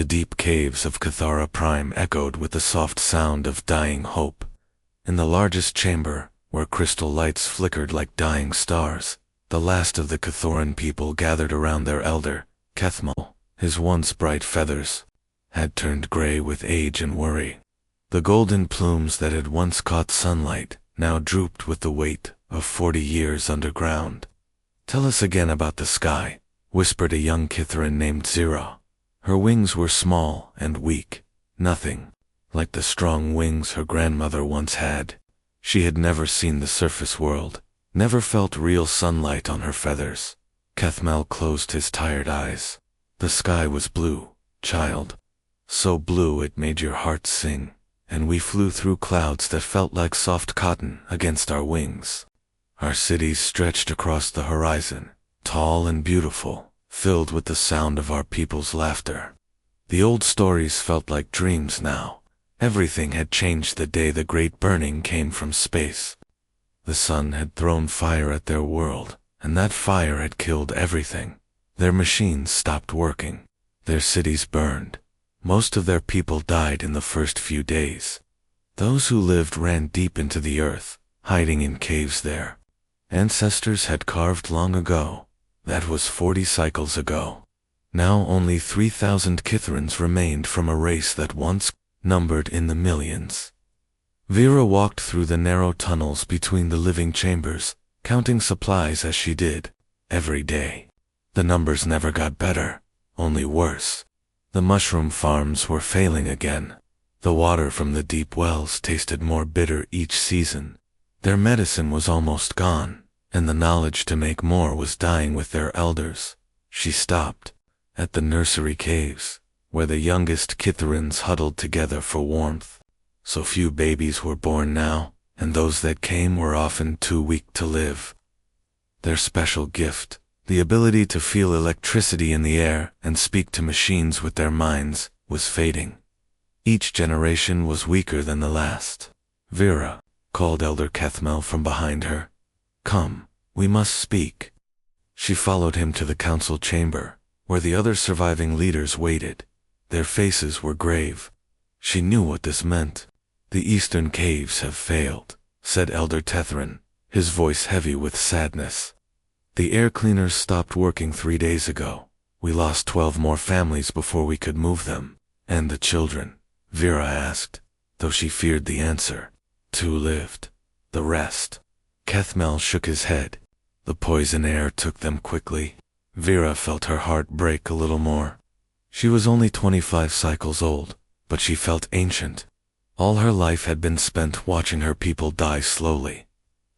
The deep caves of Cathara Prime echoed with the soft sound of dying hope. In the largest chamber, where crystal lights flickered like dying stars, the last of the Cathoran people gathered around their elder, Kethmal. His once bright feathers had turned gray with age and worry. The golden plumes that had once caught sunlight now drooped with the weight of 40 years underground. "Tell us again about the sky," whispered a young Kitharan named Zira. Her wings were small and weak, nothing like the strong wings her grandmother once had. She had never seen the surface world, never felt real sunlight on her feathers. Kethmal closed his tired eyes. "The sky was blue, child. So blue it made your heart sing, and we flew through clouds that felt like soft cotton against our wings. Our cities stretched across the horizon, tall and beautiful, filled with the sound of our people's laughter. The old stories felt like dreams now. Everything had changed the day the great burning came from space. The sun had thrown fire at their world, and that fire had killed everything. Their machines stopped working. Their cities burned. Most of their people died in the first few days. Those who lived ran deep into the earth, hiding in caves there. Ancestors had carved long ago. That was 40 cycles ago. Now only 3,000 Kitharans remained from a race that once numbered in the millions." Vera walked through the narrow tunnels between the living chambers, counting supplies as she did, every day. The numbers never got better, only worse. The mushroom farms were failing again. The water from the deep wells tasted more bitter each season. Their medicine was almost gone, and the knowledge to make more was dying with their elders. She stopped at the nursery caves, where the youngest Kitharans huddled together for warmth. So few babies were born now, and those that came were often too weak to live. Their special gift, the ability to feel electricity in the air and speak to machines with their minds, was fading. Each generation was weaker than the last. "Vera," called Elder Kethmal from behind her. "Come, we must speak." She followed him to the council chamber, where the other surviving leaders waited. Their faces were grave. She knew what this meant. "The eastern caves have failed," said Elder Tethran, his voice heavy with sadness. "The air cleaners stopped working 3 days ago. We lost 12 more families before we could move them." "And the children?" Vera asked, though she feared the answer. "2 lived. The rest?" Kethmal shook his head. "The poison air took them quickly." Vera felt her heart break a little more. She was only 25 cycles old, but she felt ancient. All her life had been spent watching her people die slowly.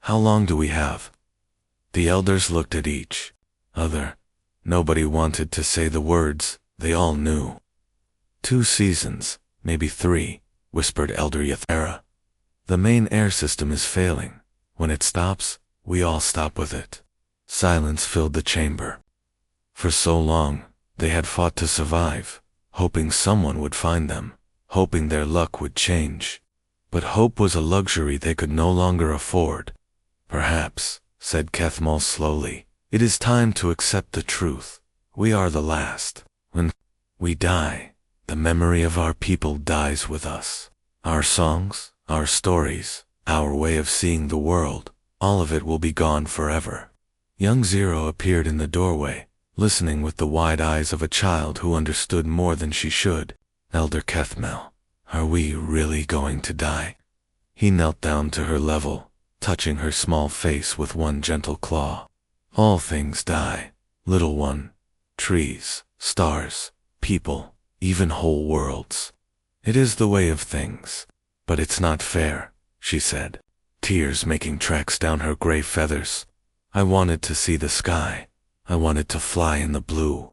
"How long do we have?" The elders looked at each other. Nobody wanted to say the words. They all knew. 2 seasons, maybe 3, whispered Elder Yathara. "The main air system is failing. When it stops, we all stop with it." Silence filled the chamber. For so long, they had fought to survive, hoping someone would find them, hoping their luck would change. But hope was a luxury they could no longer afford. "Perhaps," said Kethmal slowly, "it is time to accept the truth. We are the last. When we die, the memory of our people dies with us. Our songs, our stories, our way of seeing the world, all of it will be gone forever." Young Zero appeared in the doorway, listening with the wide eyes of a child who understood more than she should. "Elder Kethmal, are we really going to die?" He knelt down to her level, touching her small face with one gentle claw. "All things die, little one. Trees, stars, people, even whole worlds. It is the way of things. But it's not fair," she said, tears making tracks down her gray feathers. "I wanted to see the sky. I wanted to fly in the blue."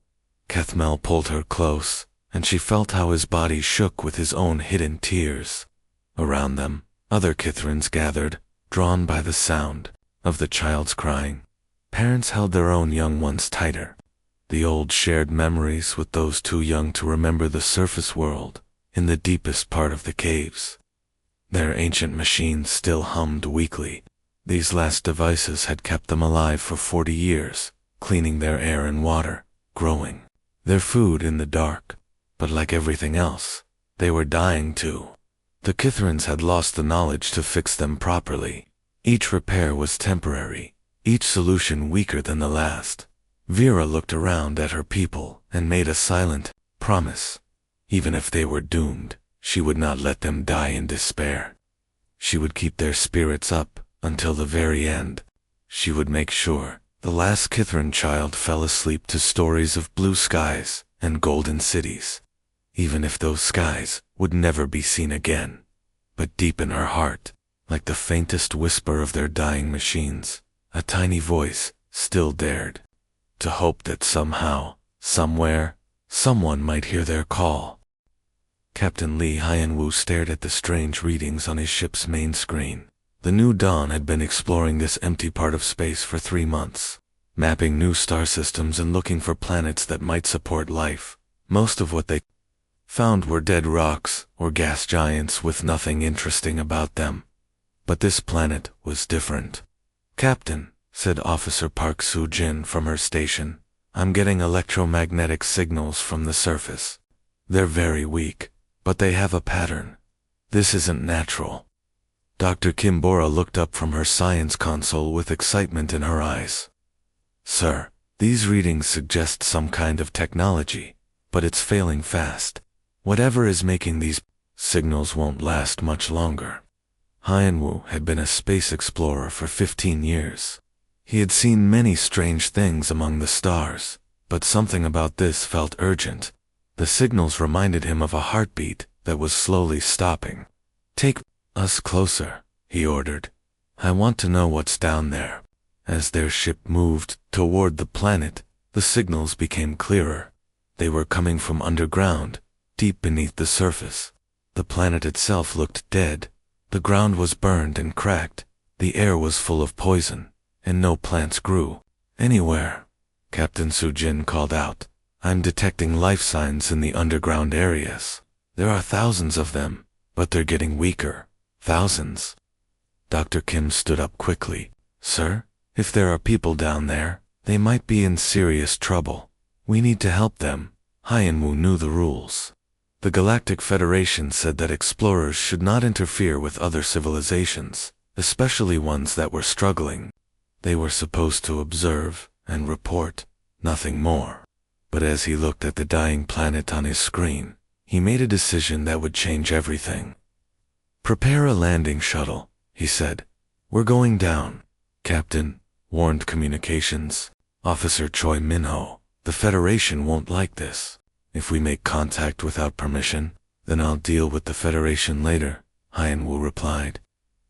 Kethmal pulled her close, and she felt how his body shook with his own hidden tears. Around them, other Kitharans gathered, drawn by the sound of the child's crying. Parents held their own young ones tighter. The old shared memories with those too young to remember the surface world, in the deepest part of the caves. Their ancient machines still hummed weakly. These last devices had kept them alive for 40 years, cleaning their air and water, growing their food in the dark. but like everything else, they were dying too. The Kithrans had lost the knowledge to fix them properly. Each repair was temporary, each solution weaker than the last. Vera looked around at her people and made a silent promise. Even if they were doomed, she would not let them die in despair. She would keep their spirits up until the very end. She would make sure the last Kithran child fell asleep to stories of blue skies and golden cities, even if those skies would never be seen again. But deep in her heart, like the faintest whisper of their dying machines, a tiny voice still dared to hope that somehow, somewhere, someone might hear their call. Captain Lee Hyenwoo stared at the strange readings on his ship's main screen. The New Dawn had been exploring this empty part of space for 3 months, mapping new star systems and looking for planets that might support life. Most of what they found were dead rocks or gas giants with nothing interesting about them. But this planet was different. "Captain," said Officer Park Soo-jin from her station, "I'm getting electromagnetic signals from the surface. They're very weak, but they have a pattern. This isn't natural." Dr. Kimbora looked up from her science console with excitement in her eyes. "Sir, these readings suggest some kind of technology, but it's failing fast. Whatever is making these signals won't last much longer." Hyenwoo had been a space explorer for 15 years. He had seen many strange things among the stars, but something about this felt urgent. The signals reminded him of a heartbeat that was slowly stopping. "Take us closer," he ordered. "I want to know what's down there." As their ship moved toward the planet, the signals became clearer. They were coming from underground, deep beneath the surface. The planet itself looked dead. The ground was burned and cracked. The air was full of poison, and no plants grew anywhere. Captain Soo-jin called out, "I'm detecting life signs in the underground areas. There are thousands of them, but they're getting weaker. Thousands." Dr. Kim stood up quickly. "Sir, if there are people down there, they might be in serious trouble. We need to help them." Hyenwoo knew the rules. The Galactic Federation said that explorers should not interfere with other civilizations, especially ones that were struggling. They were supposed to observe and report, nothing more. But as he looked at the dying planet on his screen, he made a decision that would change everything. "Prepare a landing shuttle," he said. "We're going down." "Captain," warned Communications Officer Choi Minho, "the Federation won't like this. If we make contact without permission, then I'll deal with the Federation later," Hyenwoo replied.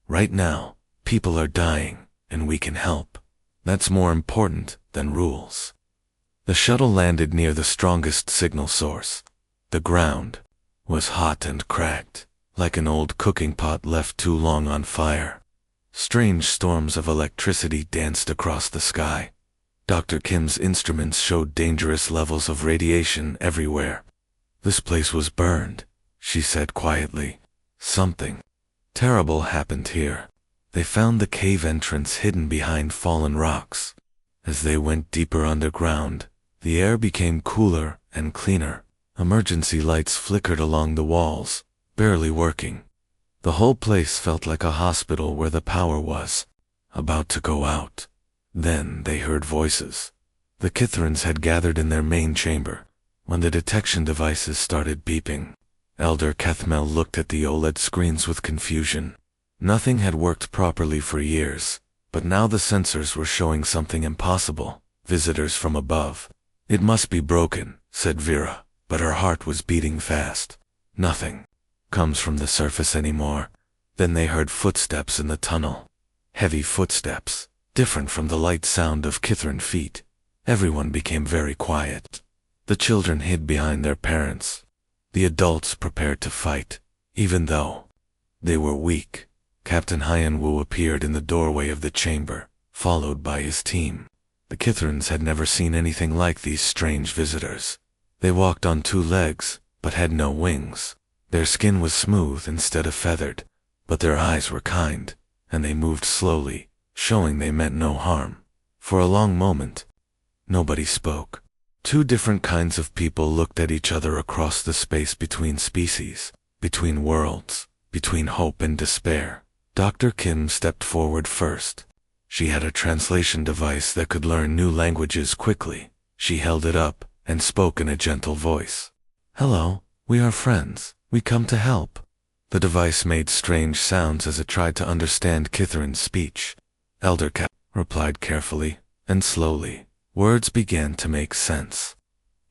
"Right now, people are dying, and we can help. That's more important than rules." The shuttle landed near the strongest signal source. The ground was hot and cracked, like an old cooking pot left too long on fire. Strange storms of electricity danced across the sky. Dr. Kim's instruments showed dangerous levels of radiation everywhere. "This place was burned," she said quietly. "Something terrible happened here." They found the cave entrance hidden behind fallen rocks. As they went deeper underground, the air became cooler and cleaner. Emergency lights flickered along the walls, barely working. The whole place felt like a hospital where the power was about to go out. Then they heard voices. The Kithrans had gathered in their main chamber. When the detection devices started beeping, Elder Kethmel looked at the OLED screens with confusion. Nothing had worked properly for years, but now the sensors were showing something impossible. Visitors from above. "It must be broken," said Vera, but her heart was beating fast. "Nothing comes from the surface anymore." Then they heard footsteps in the tunnel. Heavy footsteps, different from the light sound of Kithran feet. Everyone became very quiet. The children hid behind their parents. The adults prepared to fight, even though they were weak. Captain Hyenwoo appeared in the doorway of the chamber, followed by his team. The Kithrans had never seen anything like these strange visitors. They walked on 2 legs, but had no wings. Their skin was smooth instead of feathered, but their eyes were kind, and they moved slowly, showing they meant no harm. For a long moment, nobody spoke. Two different kinds of people looked at each other across the space between species, between worlds, between hope and despair. Dr. Kim stepped forward first. She had a translation device that could learn new languages quickly. She held it up and spoke in a gentle voice. "Hello, we are friends. We come to help." The device made strange sounds as it tried to understand Kithrin's speech. Elder Cap replied carefully and slowly. Words began to make sense.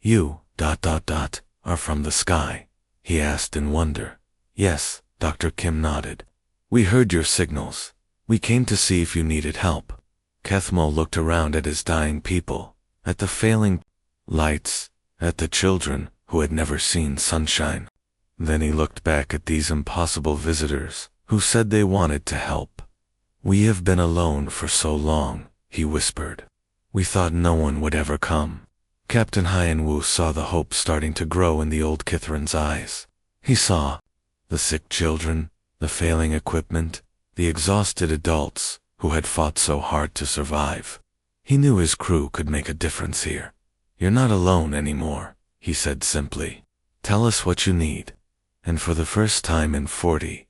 "You, are from the sky?" he asked in wonder. "Yes," Dr. Kim nodded. "We heard your signals. We came to see if you needed help." Kethmo looked around at his dying people, at the failing lights, at the children who had never seen sunshine. Then he looked back at these impossible visitors, who said they wanted to help. "We have been alone for so long," he whispered. "We thought no one would ever come." Captain Hyenwu saw the hope starting to grow in the old Kithrin's eyes. He saw the sick children, the failing equipment, the exhausted adults who had fought so hard to survive. He knew his crew could make a difference here. "You're not alone anymore," he said simply. "Tell us what you need." And for the first time in 40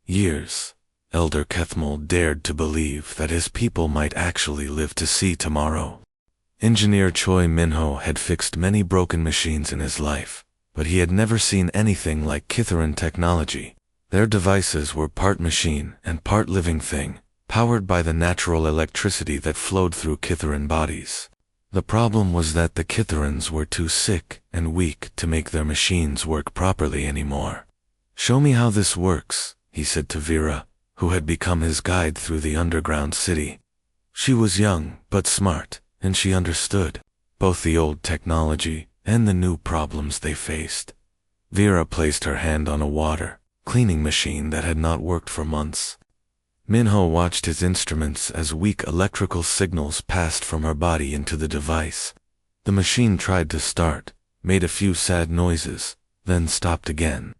years, Elder Kethmol dared to believe that his people might actually live to see tomorrow. Engineer Choi Minho had fixed many broken machines in his life, but he had never seen anything like Kithrin technology. Their devices were part machine and part living thing, powered by the natural electricity that flowed through Kithrin bodies. The problem was that the Kithrins were too sick and weak to make their machines work properly anymore. "Show me how this works," he said to Vera, who had become his guide through the underground city. She was young but smart, and she understood both the old technology and the new problems they faced. Vera placed her hand on a water cleaning machine that had not worked for months. Minho watched his instruments as weak electrical signals passed from her body into the device. The machine tried to start, made a few sad noises, then stopped again.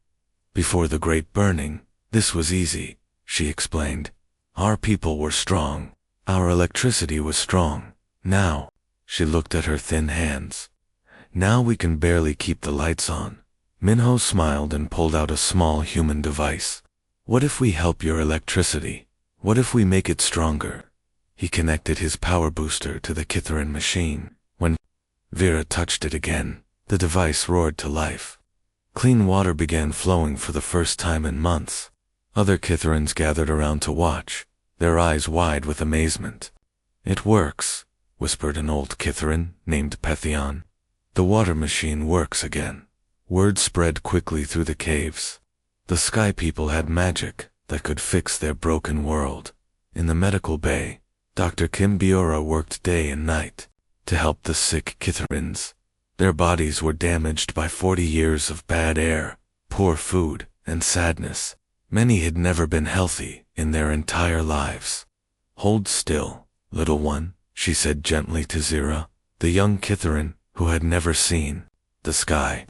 "Before the Great Burning, this was easy," she explained. "Our people were strong. Our electricity was strong. Now," she looked at her thin hands, "now we can barely keep the lights on." Minho smiled and pulled out a small human device. "What if we help your electricity? What if we make it stronger?" He connected his power booster to the Kithrin machine. When Vera touched it again, the device roared to life. Clean water began flowing for the first time in months. Other Kithrins gathered around to watch, their eyes wide with amazement. "It works," whispered an old Kithrin named Pethion. "The water machine works again." Word spread quickly through the caves. The Sky People had magic that could fix their broken world. In the medical bay, Dr. Kim Biora worked day and night to help the sick Kithrins. Their bodies were damaged by 40 years of bad air, poor food, and sadness. Many had never been healthy in their entire lives. "Hold still, little one," she said gently to Zira, the young Kithrin who had never seen the sky.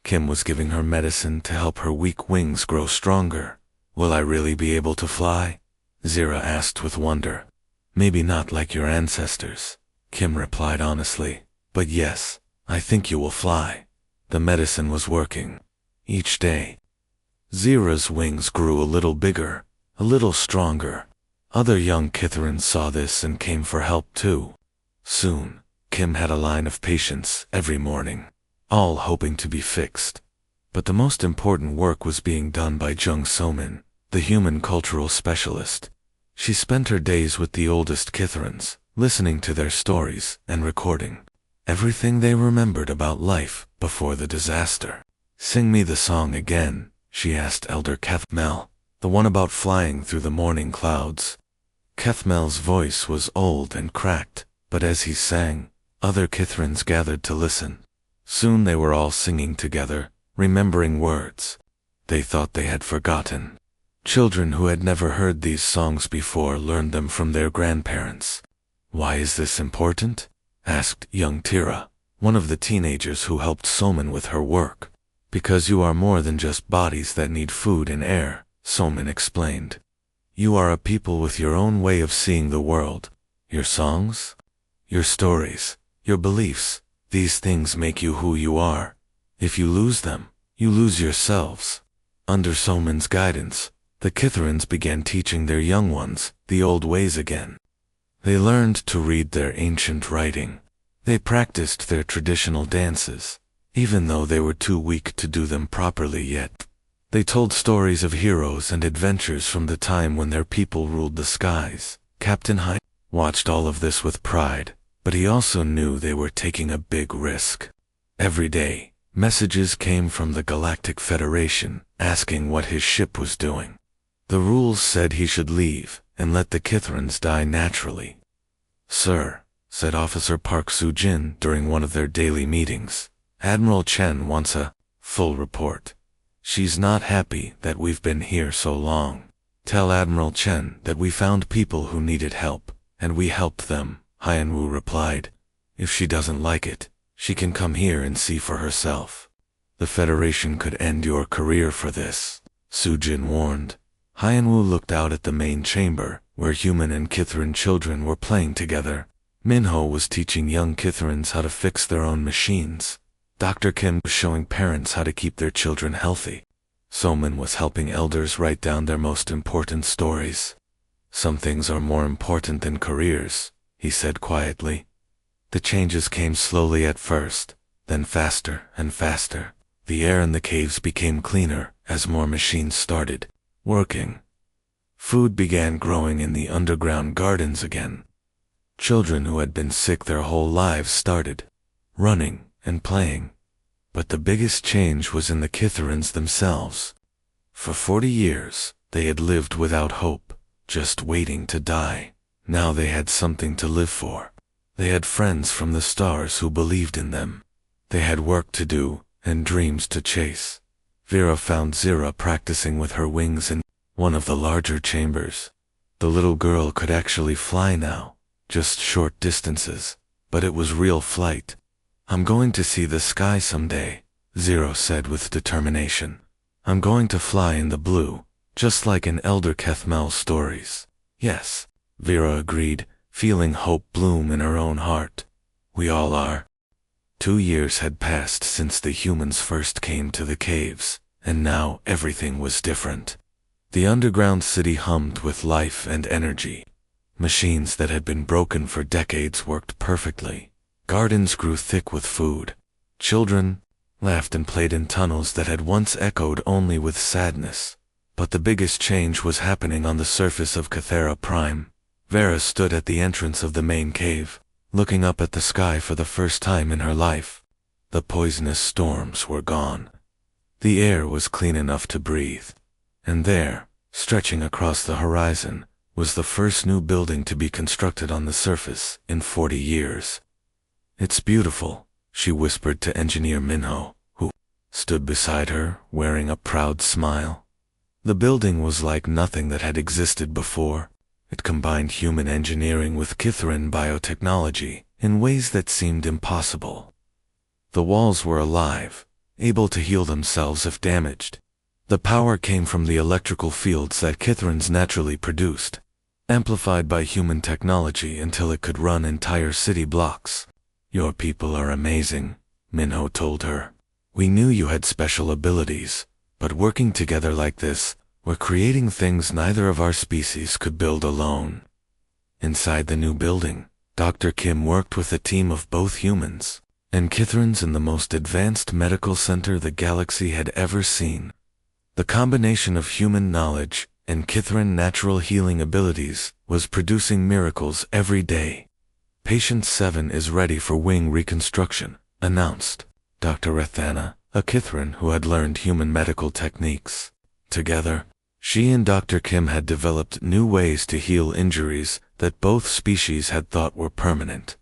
Kim was giving her medicine to help her weak wings grow stronger. "Will I really be able to fly?" Zira asked with wonder. "Maybe not like your ancestors," Kim replied honestly, "but yes, I think you will fly." The medicine was working. Each day, Zira's wings grew a little bigger, a little stronger. Other young Kithrins saw this and came for help too. Soon, Kim had a line of patients every morning, all hoping to be fixed. But the most important work was being done by Jung So-min, the human cultural specialist. She spent her days with the oldest Kithrins, listening to their stories and recording everything they remembered about life before the disaster. "Sing me the song again," she asked Elder Kethmel, the one about flying through the morning clouds. Kethmel's voice was old and cracked, but as he sang, other Kithrins gathered to listen. Soon they were all singing together, remembering words they thought they had forgotten. Children who had never heard these songs before learned them from their grandparents. "Why is this important?" asked young Tira, one of the teenagers who helped Soman with her work. "Because you are more than just bodies that need food and air," Soman explained. "You are a people with your own way of seeing the world, your songs, your stories, your beliefs, These things make you who you are. If you lose them, you lose yourselves. Under Soman's guidance, the Kithrans began teaching their young ones the old ways again. They learned to read their ancient writing. They practiced their traditional dances, even though they were too weak to do them properly yet. They told stories of heroes and adventures from the time when their people ruled the skies. Captain Hyde watched all of this with pride, but he also knew they were taking a big risk. Every day, messages came from the Galactic Federation asking what his ship was doing. The rules said he should leave and let the Kithrans die naturally. "Sir," said Officer Park Soo-jin during one of their daily meetings, "Admiral Chen wants a full report. She's not happy that we've been here so long. Tell Admiral Chen that we found people who needed help, and we helped them," Hyen-woo replied. "If she doesn't like it, she can come here and see for herself. The Federation could end your career for this," Soo-jin warned. Hyen-woo looked out at the main chamber, where human and Kithran children were playing together. Minho was teaching young Kithrans how to fix their own machines. Dr. Kim was showing parents how to keep their children healthy. Soman was helping elders write down their most important stories. "Some things are more important than careers," he said quietly. The changes came slowly at first, then faster and faster. The air in the caves became cleaner as more machines started working. Food began growing in the underground gardens again. Children who had been sick their whole lives started running and playing. But the biggest change was in the Kithrans themselves. For 40 years, they had lived without hope, just waiting to die. Now they had something to live for. They had friends from the stars who believed in them. They had work to do and dreams to chase. Vera found Zira practicing with her wings in one of the larger chambers. The little girl could actually fly now, just short distances, but it was real flight. "I'm going to see the sky someday," Zira said with determination. "I'm going to fly in the blue, just like in Elder Kethmel's stories." "Yes," Vera agreed, feeling hope bloom in her own heart. "We all are." 2 years had passed since the humans first came to the caves, and now everything was different. The underground city hummed with life and energy. Machines that had been broken for decades worked perfectly. Gardens grew thick with food. Children laughed and played in tunnels that had once echoed only with sadness. But the biggest change was happening on the surface of Cathera Prime. Vera stood at the entrance of the main cave, looking up at the sky for the first time in her life. The poisonous storms were gone. The air was clean enough to breathe. And there, stretching across the horizon, was the first new building to be constructed on the surface in 40 years. "It's beautiful," she whispered to Engineer Minho, who stood beside her, wearing a proud smile. The building was like nothing that had existed before. It combined human engineering with Kithran biotechnology in ways that seemed impossible. The walls were alive, able to heal themselves if damaged. The power came from the electrical fields that Kithrans naturally produced, amplified by human technology until it could run entire city blocks. "Your people are amazing," Minho told her. "We knew you had special abilities, but working together like this, we're creating things neither of our species could build alone." Inside the new building, Dr. Kim worked with a team of both humans and Kithrans in the most advanced medical center the galaxy had ever seen. The combination of human knowledge and Kithran natural healing abilities was producing miracles every day. "Patient 7 is ready for wing reconstruction," announced Dr. Rathana, a Kithran who had learned human medical techniques. Together, she and Dr. Kim had developed new ways to heal injuries that both species had thought were permanent.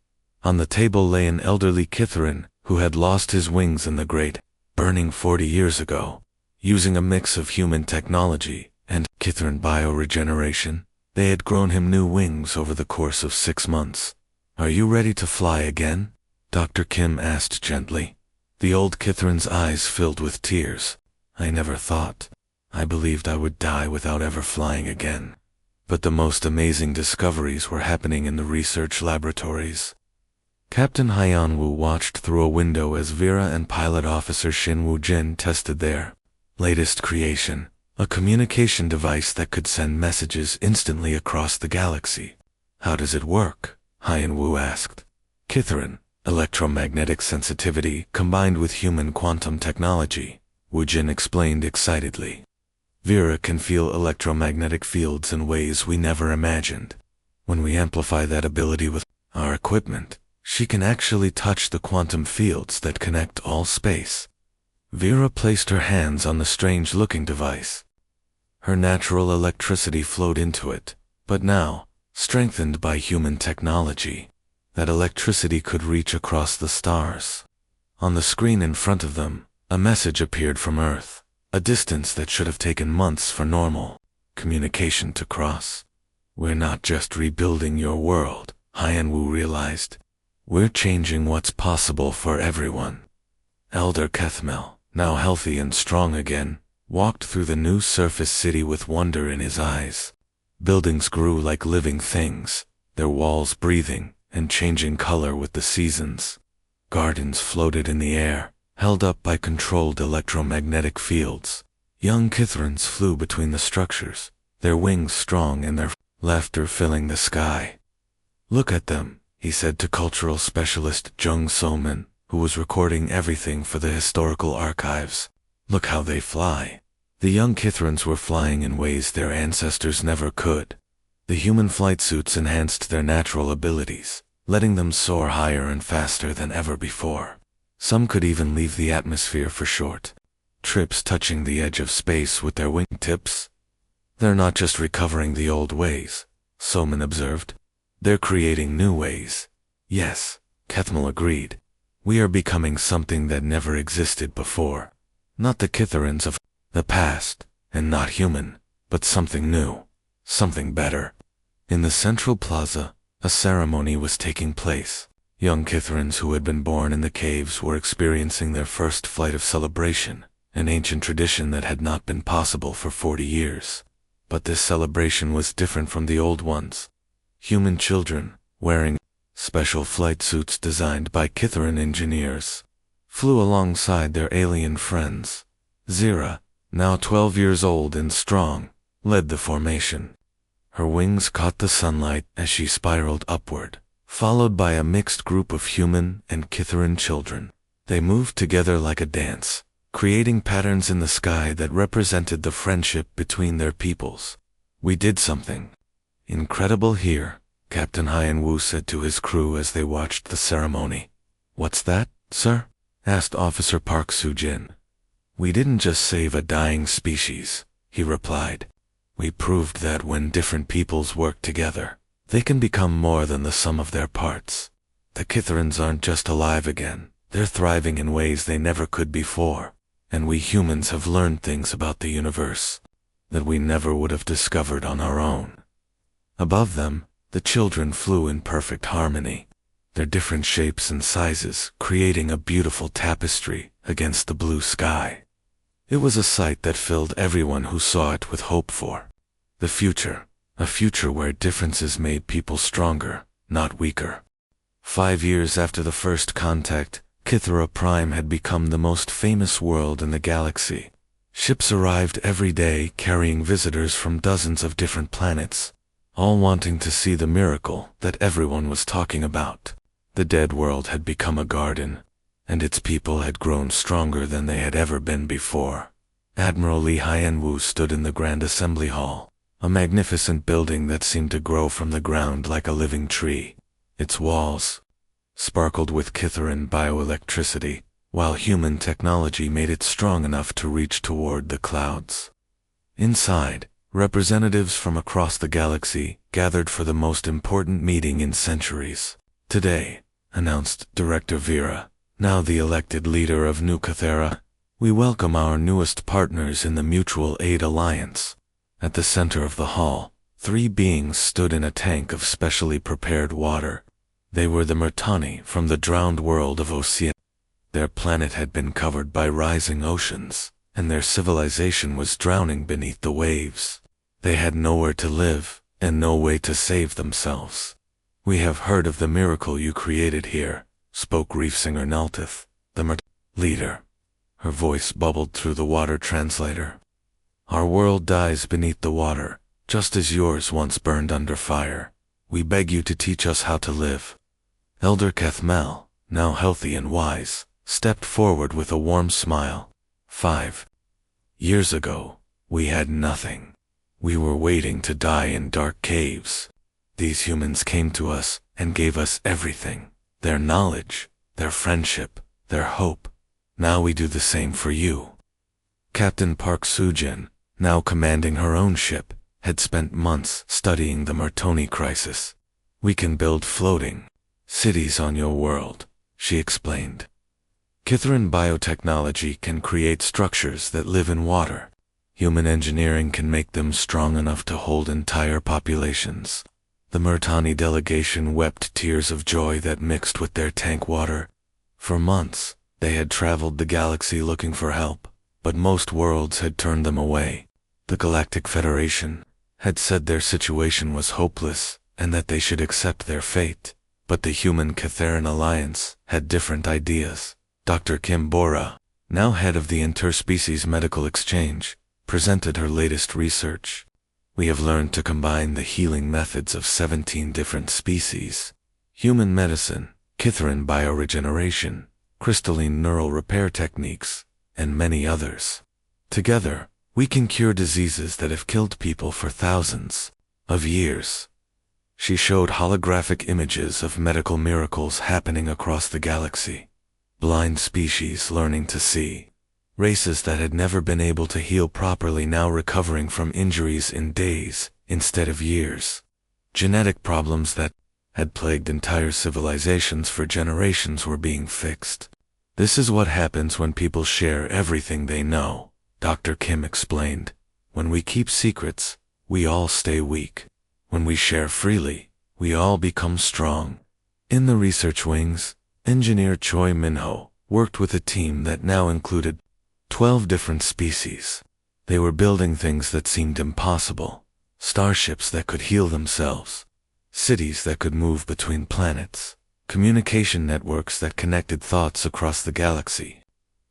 On the table lay an elderly Kithran who had lost his wings in the Great Burning 40 years ago. Using a mix of human technology and Kithran bioregeneration, they had grown him new wings over the course of 6 months. "Are you ready to fly again?" Dr. Kim asked gently. The old Kithran's eyes filled with tears. "I never thought. I believed I would die without ever flying again. But the most amazing discoveries were happening in the research laboratories." Captain Hyanwu watched through a window as Vera and Pilot Officer Shin Woo-jin tested their latest creation, a communication device that could send messages instantly across the galaxy. How does it work? Hyanwu asked. Kitharin, electromagnetic sensitivity combined with human quantum technology, Woo-jin explained excitedly. Vera can feel electromagnetic fields in ways we never imagined. When we amplify that ability with our equipment, she can actually touch the quantum fields that connect all space. Vera placed her hands on the strange-looking device. Her natural electricity flowed into it, but now, strengthened by human technology, that electricity could reach across the stars. On the screen in front of them, a message appeared from Earth, a distance that should have taken months for normal communication to cross. We're not just rebuilding your world, Hyanwu realized. We're changing what's possible for everyone. Elder Kethmel, now healthy and strong again, walked through the new surface city with wonder in his eyes. Buildings grew like living things, their walls breathing and changing color with the seasons. Gardens floated in the air, held up by controlled electromagnetic fields. Young Kitharans flew between the structures, their wings strong and their laughter filling the sky. Look at them, he said to cultural specialist Jung So-min, who was recording everything for the historical archives. Look how they fly. The young Kitharans were flying in ways their ancestors never could. The human flight suits enhanced their natural abilities, letting them soar higher and faster than ever before. Some could even leave the atmosphere for short trips touching the edge of space with their wingtips. They're not just recovering the old ways, So-min observed. They're creating new ways. Yes, Kethmel agreed. We are becoming something that never existed before. Not the Kitharans of the past, and not human, but something new, something better. In the central plaza, a ceremony was taking place. Young Kitharans who had been born in the caves were experiencing their first flight of celebration, an ancient tradition that had not been possible for 40 years. But this celebration was different from the old ones. Human children, wearing special flight suits designed by Kitharan engineers, flew alongside their alien friends. Zira, now 12 years old and strong, led the formation. Her wings caught the sunlight as she spiraled upward, followed by a mixed group of human and Kitharan children. They moved together like a dance, creating patterns in the sky that represented the friendship between their peoples. We did something incredible here, Captain Hyanwu said to his crew as they watched the ceremony. What's that, sir? Asked Officer Park Soo-jin. We didn't just save a dying species, he replied. We proved that when different peoples work together, they can become more than the sum of their parts. The Kitharans aren't just alive again, they're thriving in ways they never could before. And we humans have learned things about the universe that we never would have discovered on our own. Above them, the children flew in perfect harmony, their different shapes and sizes creating a beautiful tapestry against the blue sky. It was a sight that filled everyone who saw it with hope for the future, a future where differences made people stronger, not weaker. 5 years after the first contact, Kythera Prime had become the most famous world in the galaxy. Ships arrived every day carrying visitors from dozens of different planets, all wanting to see the miracle that everyone was talking about. The dead world had become a garden, and its people had grown stronger than they had ever been before. Admiral Lee Hyanwu stood in the Grand Assembly Hall, a magnificent building that seemed to grow from the ground like a living tree. Its walls sparkled with Kitharan bioelectricity, while human technology made it strong enough to reach toward the clouds. Inside, representatives from across the galaxy gathered for the most important meeting in centuries. Today, announced Director Vera, now the elected leader of New Kythera, we welcome our newest partners in the Mutual Aid Alliance. At the center of the hall, 3 beings stood in a tank of specially prepared water. They were the Murtani from the drowned world of Oceania. Their planet had been covered by rising oceans, and their civilization was drowning beneath the waves. They had nowhere to live, and no way to save themselves. We have heard of the miracle you created here, spoke Reef Singer Naltith, the leader. Her voice bubbled through the water translator. Our world dies beneath the water, just as yours once burned under fire. We beg you to teach us how to live. Elder Kethmel, now healthy and wise, stepped forward with a warm smile. 5 years ago, we had nothing. We were waiting to die in dark caves. These humans came to us and gave us everything. Their knowledge, their friendship, their hope. Now we do the same for you. Captain Park Sujin, now commanding her own ship, had spent months studying the Mertoni crisis. We can build floating cities on your world, she explained. Kithrin biotechnology can create structures that live in water. Human engineering can make them strong enough to hold entire populations. The Mertani delegation wept tears of joy that mixed with their tank water. For months, they had traveled the galaxy looking for help, but most worlds had turned them away. The Galactic Federation had said their situation was hopeless and that they should accept their fate, but the Human Catharan Alliance had different ideas. Dr. Kim Bora, now head of the Interspecies Medical Exchange, presented her latest research. We have learned to combine the healing methods of 17 different species: human medicine, Catharan bioregeneration, crystalline neural repair techniques, and many others. Together, we can cure diseases that have killed people for thousands of years. She showed holographic images of medical miracles happening across the galaxy. Blind species learning to see. Races that had never been able to heal properly now recovering from injuries in days instead of years. Genetic problems that had plagued entire civilizations for generations were being fixed. This is what happens when people share everything they know, Dr. Kim explained. When we keep secrets, we all stay weak. When we share freely, we all become strong. In the research wings, engineer Choi Minho worked with a team that now included 12 different species. They were building things that seemed impossible. Starships that could heal themselves. Cities that could move between planets. Communication networks that connected thoughts across the galaxy.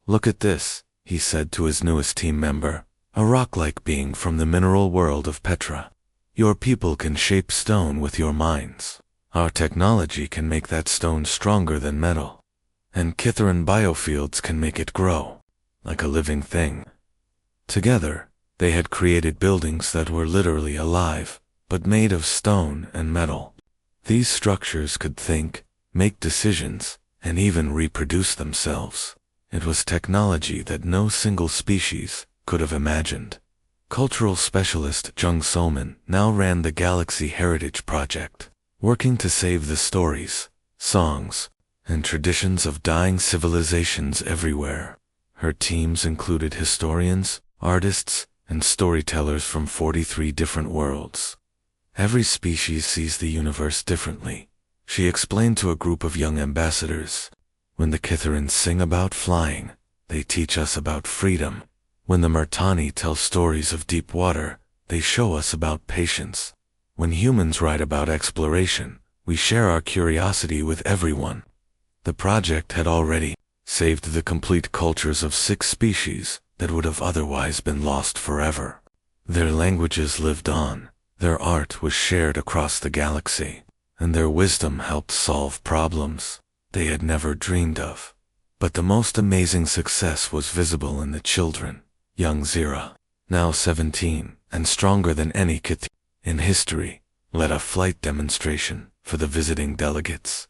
Look at this, he said to his newest team member, a rock-like being from the mineral world of Petra. Your people can shape stone with your minds. Our technology can make that stone stronger than metal. And Catharan biofields can make it grow, like a living thing. Together, they had created buildings that were literally alive, but made of stone and metal. These structures could think, make decisions, and even reproduce themselves. It was technology that no single species could have imagined. Cultural specialist Jung Soman now ran the Galaxy Heritage Project, working to save the stories, songs, and traditions of dying civilizations everywhere. Her teams included historians, artists, and storytellers from 43 different worlds. Every species sees the universe differently, she explained to a group of young ambassadors. When the Catharans sing about flying, they teach us about freedom. When the Mertani tell stories of deep water, they show us about patience. When humans write about exploration, we share our curiosity with everyone. The project had already saved the complete cultures of 6 species that would have otherwise been lost forever. Their languages lived on, their art was shared across the galaxy, and their wisdom helped solve problems they had never dreamed of. But the most amazing success was visible in the children. Young Zira, now 17 and stronger than any Kith in history, led a flight demonstration for the visiting delegates.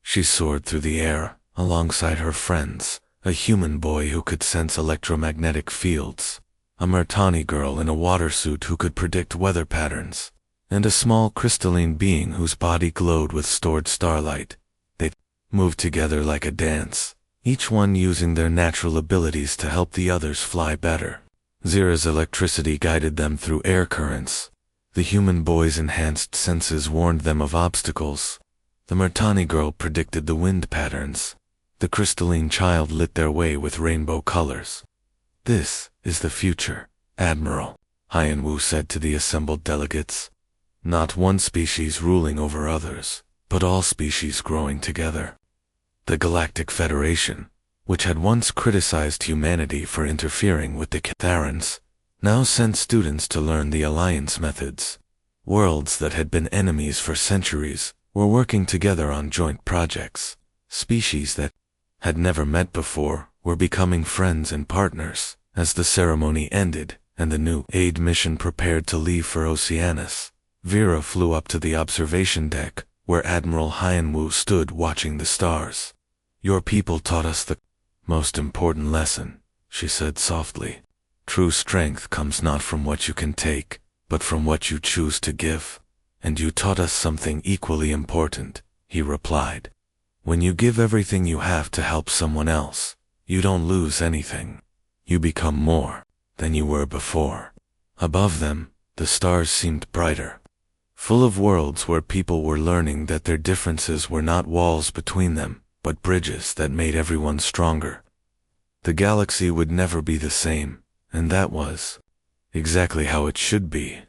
She soared through the air alongside her friends, a human boy who could sense electromagnetic fields, a Mertani girl in a water suit who could predict weather patterns, and a small crystalline being whose body glowed with stored starlight. They moved together like a dance, each one using their natural abilities to help the others fly better. Zira's electricity guided them through air currents. The human boy's enhanced senses warned them of obstacles. The Mertani girl predicted the wind patterns. The crystalline child lit their way with rainbow colors. This is the future, Admiral, Hyan Wu said to the assembled delegates. Not one species ruling over others, but all species growing together. The Galactic Federation, which had once criticized humanity for interfering with the Catharans, now sent students to learn the alliance methods. Worlds that had been enemies for centuries were working together on joint projects. Species that had never met before were becoming friends and partners. As the ceremony ended and the new aid mission prepared to leave for Oceanus, Vera flew up to the observation deck, where Admiral Hyanwu stood watching the stars. "Your people taught us the most important lesson," she said softly. "True strength comes not from what you can take, but from what you choose to give. And you taught us something equally important," he replied. "When you give everything you have to help someone else, you don't lose anything. You become more than you were before." Above them, the stars seemed brighter, full of worlds where people were learning that their differences were not walls between them, but bridges that made everyone stronger. The galaxy would never be the same, and that was exactly how it should be.